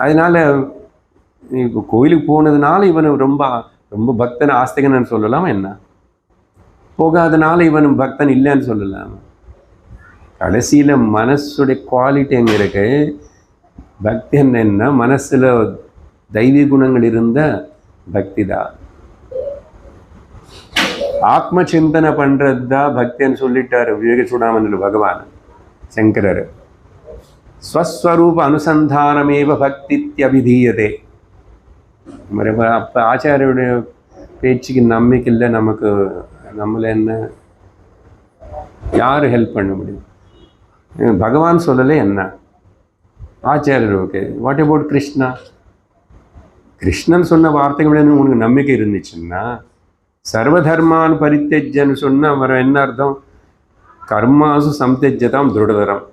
அதனால இப்போ கோயிலுக்கு போனதுனால இவன் ரொம்ப ரொம்ப பக்தன் ஆஸ்திகன்னு சொல்லலாம், என்ன போகாதனால இவன் பக்தன் இல்லைன்னு சொல்லலாம். கடைசியில் மனசுடைய குவாலிட்டி எங்கே இருக்கு? பக்தி என்ன? மனசில் தெய்வீக குணங்கள் இருந்த பக்தி தான். ஆத்ம சிந்தனை பண்ணுறது தான் பக்தின்னு சொல்லிட்டார் விவேக சூடாமணியில் பகவான் சங்கரர். ஸ்வஸ்வரூப அனுசந்தானமேவ பக்தித்யபிதீயதே. அப்போ ஆச்சாரியுடைய பேச்சுக்கு நம்பிக்கை இல்லை நமக்கு. நம்மளை என்ன யார் ஹெல்ப் பண்ண முடியும்? பகவான் சொல்லலை என்ன, ஆச்சாரியர் okay. What about Krishna? Krishnan சொன்ன வார்த்தைகள் உனக்கு நம்பிக்கை இருந்துச்சுன்னா, சர்வதர்மான் பரித்தெஜ்ஜன்னு சொன்னால் அவர் என்ன அர்த்தம்? கர்மாசு சம்தெஜ்ஜதாம் திருடதரம்.